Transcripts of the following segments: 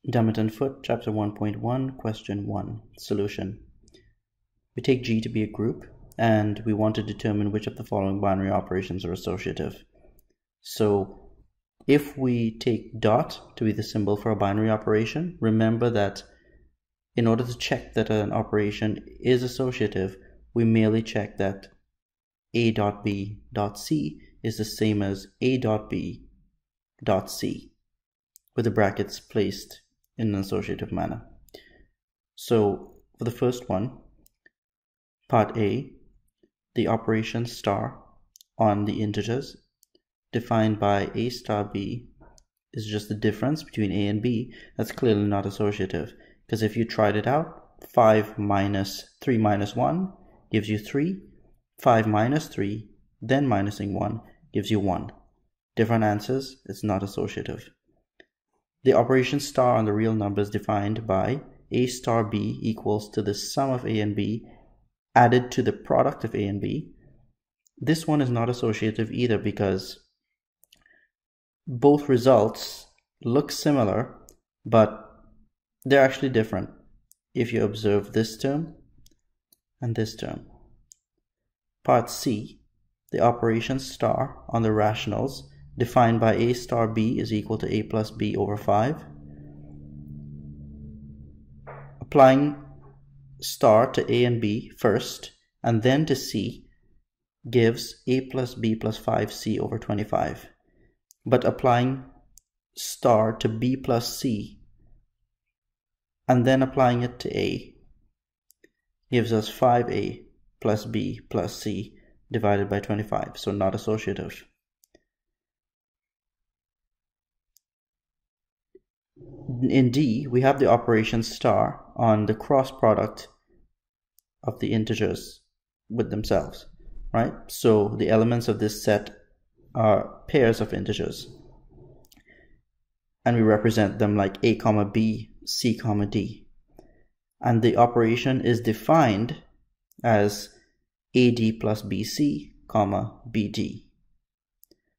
Dummit and Foote, Chapter 1.1, Question 1, Solution. We take G to be a group, and we want to determine which of the following binary operations are associative. So if we take dot to be the symbol for a binary operation, remember that in order to check that an operation is associative, we merely check that A dot B dot C is the same as A dot B dot C, with the brackets placed in an associative manner. So for the first one, part A, the operation star on the integers defined by A star B is just the difference between A and B. That's clearly not associative, because if you tried it out, 5 minus 3 minus 1 gives you 3, 5 minus 3, then minusing 1 gives you 1. Different answers, it's not associative. The operation star on the real numbers defined by A star B equals to the sum of A and B added to the product of A and B. This one is not associative either, because both results look similar, but they're actually different if you observe this term and this term. Part C, the operation star on the rationals defined by A star B is equal to A plus B over 5. Applying star to A and B first and then to C gives A plus B plus 5C over 25. But applying star to B plus C and then applying it to A gives us 5A plus B plus C divided by 25, so not associative. In D, we have the operation star on the cross product of the integers with themselves, right? So the elements of this set are pairs of integers, and we represent them like A comma B, C comma D. And the operation is defined as AD plus BC, comma BD.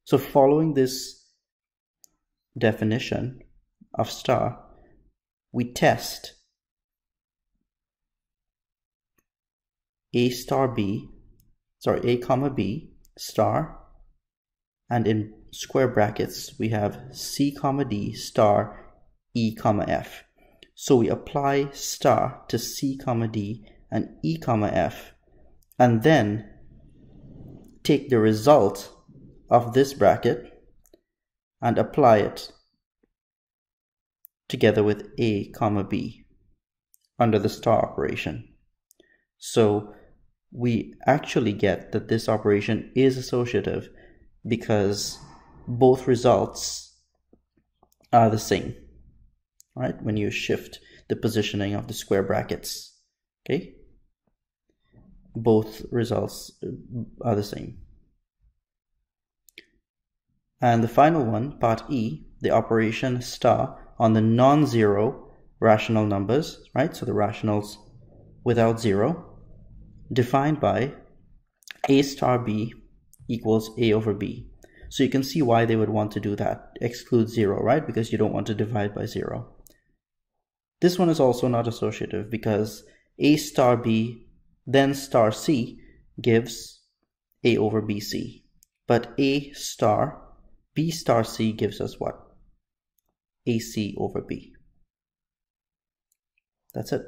So following this definition of star, we test A comma B star, and in square brackets we have C comma D star E comma F. So we apply star to C comma D and E comma F, and then take the result of this bracket and apply it together with A comma B under the star operation. So we actually get that this operation is associative because both results are the same, right? When you shift the positioning of the square brackets, okay? Both results are the same. And the final one, part E, the operation star on the non-zero rational numbers, right? So the rationals without zero, defined by A star B equals A over B. So you can see why they would want to do that. Exclude zero, right? Because you don't want to divide by zero. This one is also not associative because A star B then star C gives A over BC. But A star B star C gives us what? AC over B. That's it.